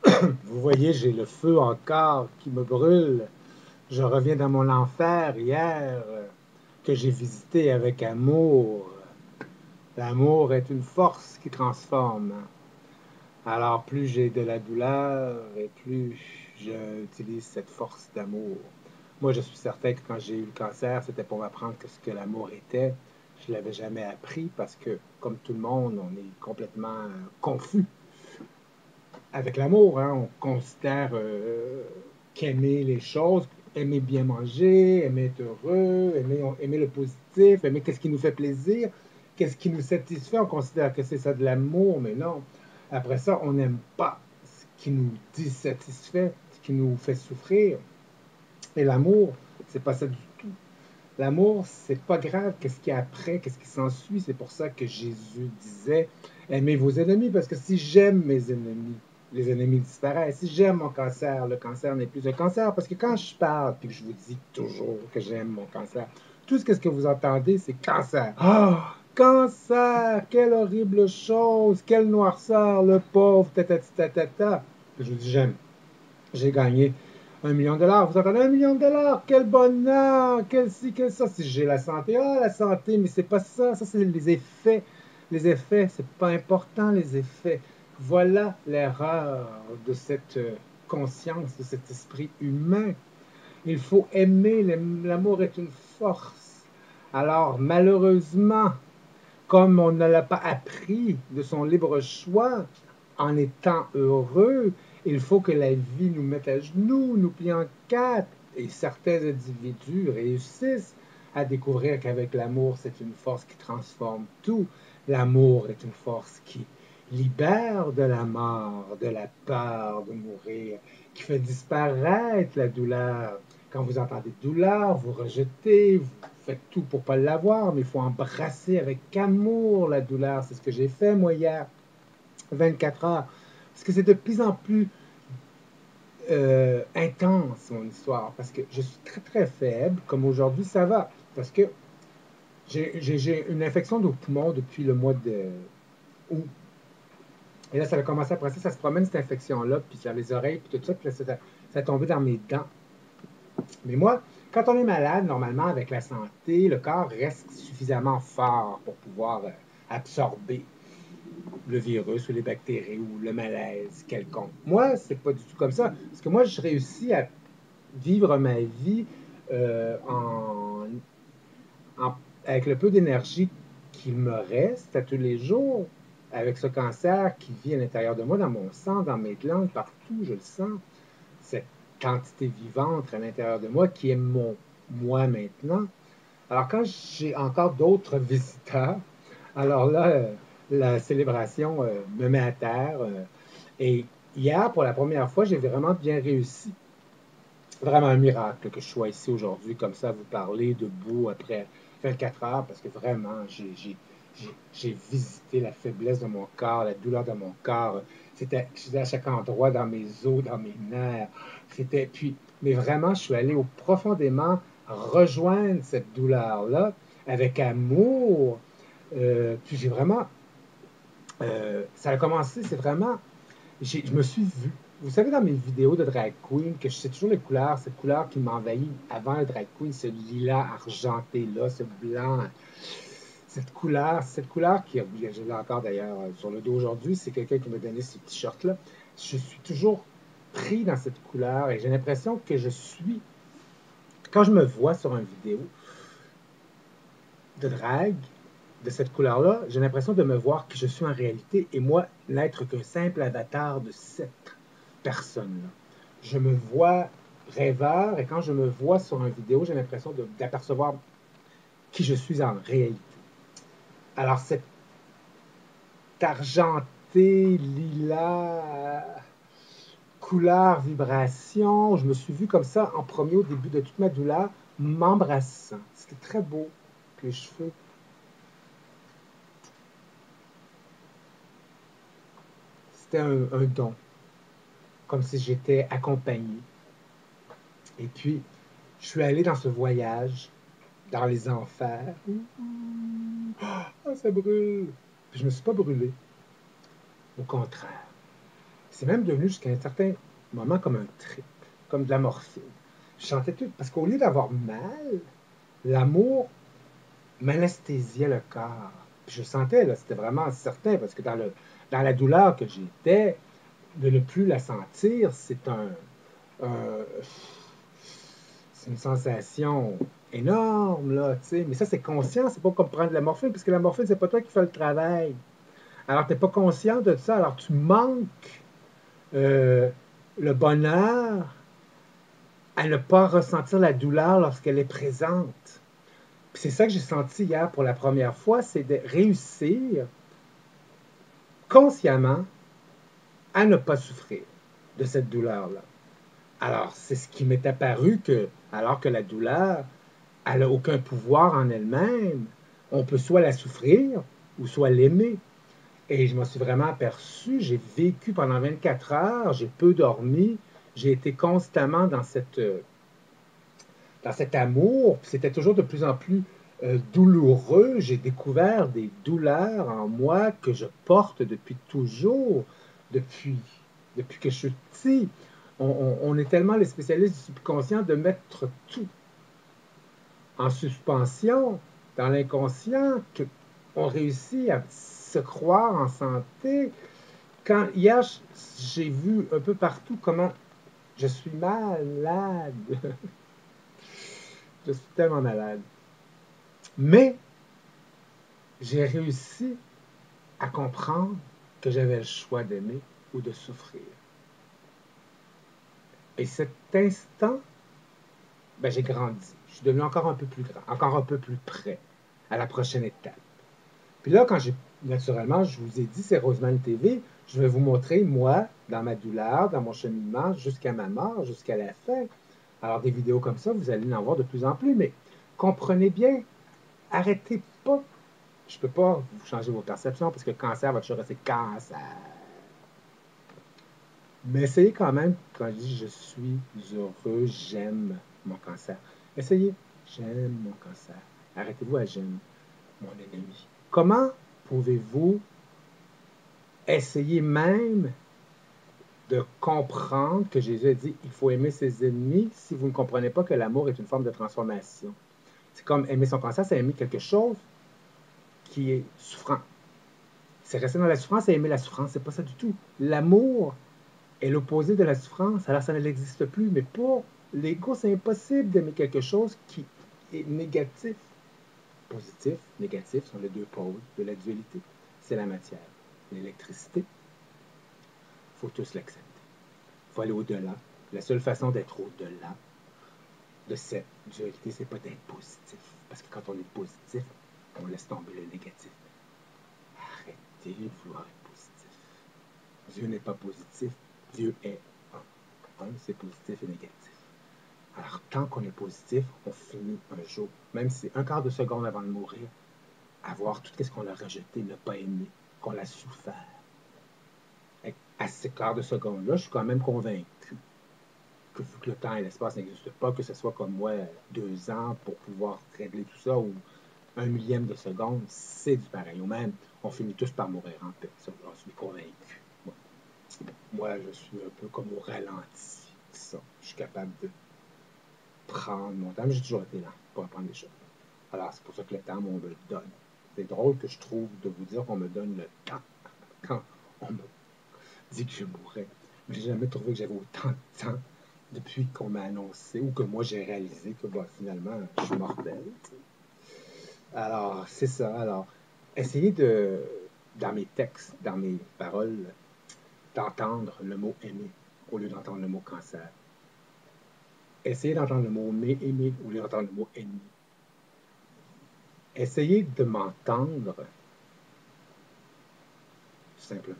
Vous voyez, j'ai le feu encore qui me brûle. Je reviens dans mon enfer hier que j'ai visité avec amour. L'amour est une force qui transforme. Alors plus j'ai de la douleur et plus j'utilise cette force d'amour. Moi, je suis certain que quand j'ai eu le cancer, c'était pour m'apprendre ce que l'amour était. Je ne l'avais jamais appris parce que, comme tout le monde, on est complètement confus avec l'amour. Hein. On considère qu'aimer les choses, aimer bien manger, aimer être heureux, aimer le positif, aimer qu'est-ce qui nous fait plaisir, qu'est-ce qui nous satisfait. On considère que c'est ça de l'amour, mais non. Après ça, on n'aime pas ce qui nous dissatisfait, ce qui nous fait souffrir. Et l'amour, c'est pas ça du tout. L'amour, c'est pas grave qu'est-ce qu'il y a après, qu'est-ce qui s'ensuit. C'est pour ça que Jésus disait aimez vos ennemis, parce que si j'aime mes ennemis, les ennemis disparaissent. Si j'aime mon cancer, le cancer n'est plus un cancer. Parce que quand je parle, puis que je vous dis toujours que j'aime mon cancer, tout ce que vous entendez, c'est cancer. Ah! Oh, cancer! Quelle horrible chose! Quelle noirceur, le pauvre, ta ta ta ta ta. Puis je vous dis j'aime. J'ai gagné 1 million de dollars. Vous entendez 1 million de dollars? Quel bonheur! Quel ci, quel ça. Si j'ai la santé, ah, la santé, mais c'est pas ça. Ça, c'est les effets. Les effets, c'est pas important, les effets. Voilà l'erreur de cette conscience, de cet esprit humain. Il faut aimer. L'amour est une force. Alors, malheureusement, comme on ne l'a pas appris de son libre choix, en étant heureux, il faut que la vie nous mette à genoux, nous plie en quatre. Et certains individus réussissent à découvrir qu'avec l'amour, c'est une force qui transforme tout. L'amour est une force qui libère de la mort, de la peur de mourir, qui fait disparaître la douleur. Quand vous entendez douleur, vous rejetez, vous faites tout pour ne pas l'avoir, mais il faut embrasser avec amour la douleur. C'est ce que j'ai fait, moi, hier, 24 heures. Parce que c'est de plus en plus intense, mon histoire. Parce que je suis très, très faible. Comme aujourd'hui, ça va. Parce que j'ai une infection de poumon depuis le mois de août. Et là, ça a commencé après ça. Ça se promène, cette infection-là, puis sur les oreilles, puis tout ça. Puis là, ça a tombé dans mes dents. Mais moi, quand on est malade, normalement, avec la santé, le corps reste suffisamment fort pour pouvoir absorber le virus ou les bactéries ou le malaise quelconque. Moi, c'est pas du tout comme ça. Parce que moi, je réussis à vivre ma vie euh, en, en- avec le peu d'énergie qu'il me reste à tous les jours, avec ce cancer qui vit à l'intérieur de moi, dans mon sang, dans mes glandes, partout, je le sens. Cette quantité vivante à l'intérieur de moi qui est mon moi maintenant. Alors, quand j'ai encore d'autres visiteurs, alors là, la célébration me met à terre. Et hier, pour la première fois, j'ai vraiment bien réussi. Vraiment un miracle que je sois ici aujourd'hui, comme ça, à vous parler debout après 24 heures, parce que vraiment, j'ai visité la faiblesse de mon corps, la douleur de mon corps. J'étais à chaque endroit, dans mes os, dans mes nerfs. Mais vraiment, je suis allé profondément rejoindre cette douleur-là avec amour. Puis j'ai vraiment, ça a commencé, c'est vraiment je me suis vu. Vous savez, dans mes vidéos de drag queen, que je sais toujours les couleurs, cette couleur qui m'envahit avant le drag queen, ce lilas argenté-là, ce blanc, cette couleur qui, je l'ai encore d'ailleurs sur le dos aujourd'hui, c'est quelqu'un qui m'a donné ce t-shirt-là. Je suis toujours pris dans cette couleur et j'ai l'impression que je suis, quand je me vois sur une vidéo de drag, de cette couleur-là, j'ai l'impression de me voir que je suis en réalité et moi n'être qu'un simple avatar de cette personne-là. Je me vois rêveur et quand je me vois sur une vidéo, j'ai l'impression d'apercevoir qui je suis en réalité. Alors, cette argenté, lilas, couleur, vibration, je me suis vu comme ça en premier au début de toute ma douleur, m'embrassant. C'était très beau. Puis les cheveux. C'était un don, comme si j'étais accompagné. Et puis, je suis allé dans ce voyage, dans les enfers. Ah, ça brûle! Puis je me suis pas brûlé. Au contraire. c'est même devenu jusqu'à un certain moment comme un trip, comme de la morphine. Je sentais tout, parce qu'au lieu d'avoir mal, l'amour m'anesthésiait le corps. Puis je sentais, là, c'était vraiment certain, parce que dans la douleur que j'étais, de ne plus la sentir, un- c'est une sensation énorme, là, tu sais. Mais ça, c'est conscient, c'est pas comme prendre de la morphine, parce que la morphine, c'est pas toi qui fais le travail. Alors, tu n'es pas conscient de ça, alors tu manques euh, le bonheur à ne pas ressentir la douleur lorsqu'elle est présente. Puis c'est ça que j'ai senti hier pour la première fois, c'est de réussir consciemment à ne pas souffrir de cette douleur-là. Alors, c'est ce qui m'est apparu que, alors que la douleur, elle n'a aucun pouvoir en elle-même, on peut soit la souffrir ou soit l'aimer. Et je m'en suis vraiment aperçu. J'ai vécu pendant 24 heures, j'ai peu dormi, j'ai été constamment dans cet amour, puis c'était toujours de plus en plus douloureux. J'ai découvert des douleurs en moi que je porte depuis toujours, depuis, depuis que je suis petit. On est tellement les spécialistes du subconscient de mettre tout en suspension dans l'inconscient qu'on réussit à se croire en santé. Quand hier, j'ai vu un peu partout comment je suis malade. Je suis tellement malade. Mais j'ai réussi à comprendre que j'avais le choix d'aimer ou de souffrir. Et cet instant, ben, j'ai grandi. Je suis devenu encore un peu plus grand, encore un peu plus près à la prochaine étape. Puis là, naturellement, je vous ai dit, c'est Roseman TV, je vais vous montrer, moi, dans ma douleur, dans mon cheminement, jusqu'à ma mort, jusqu'à la fin. Alors, des vidéos comme ça, vous allez en voir de plus en plus, mais comprenez bien, arrêtez pas. Je ne peux pas vous changer vos perceptions parce que le cancer va toujours rester cancer. Mais essayez quand même, quand je dis je suis heureux, j'aime mon cancer. Essayez, j'aime mon cancer. Arrêtez-vous à j'aime mon ennemi. Comment pouvez-vous essayer même de comprendre que Jésus a dit il faut aimer ses ennemis si vous ne comprenez pas que l'amour est une forme de transformation? C'est comme aimer son cancer, c'est aimer quelque chose qui est souffrant. C'est rester dans la souffrance et aimer la souffrance. C'est pas ça du tout. L'amour est l'opposé de la souffrance. Alors ça n'existe plus. Mais pour l'ego, c'est impossible d'aimer quelque chose qui est négatif. Positif, négatif sont les deux pôles de la dualité. C'est la matière. L'électricité, il faut tous l'accepter. Il faut aller au-delà. La seule façon d'être au-delà de cette dualité, c'est pas d'être positif. Parce que quand on est positif, on laisse tomber le négatif. Arrêtez de vouloir être positif. Dieu n'est pas positif. Dieu est un. Un, c'est positif et négatif. Alors, tant qu'on est positif, on finit un jour, même si c'est un quart de seconde avant de mourir, à voir tout ce qu'on a rejeté, ne pas aimé, qu'on a souffert. Et à ces quarts de seconde-là, je suis quand même convaincu que vu que le temps et l'espace n'existent pas, que ce soit comme moi 2 ans pour pouvoir régler tout ça, ou un millième de seconde, c'est du pareil. Ou même, on finit tous par mourir en paix. Ça, j'en suis convaincu. Bon. Moi, je suis un peu comme au ralenti. Ça. Je suis capable de prendre mon temps. Mais j'ai toujours été là pour apprendre des choses. Alors, c'est pour ça que le temps, on me le donne. C'est drôle que je trouve de vous dire qu'on me donne le temps quand on me dit que je mourrais. Mais j'ai jamais trouvé que j'avais autant de temps depuis qu'on m'a annoncé ou que moi j'ai réalisé que bah, finalement, je suis mortel. Alors, c'est ça. Alors, essayez dans mes textes, dans mes paroles, d'entendre le mot aimer au lieu d'entendre le mot cancer. Essayez d'entendre le mot aimer au lieu d'entendre le mot ennemi. Essayez de m'entendre simplement.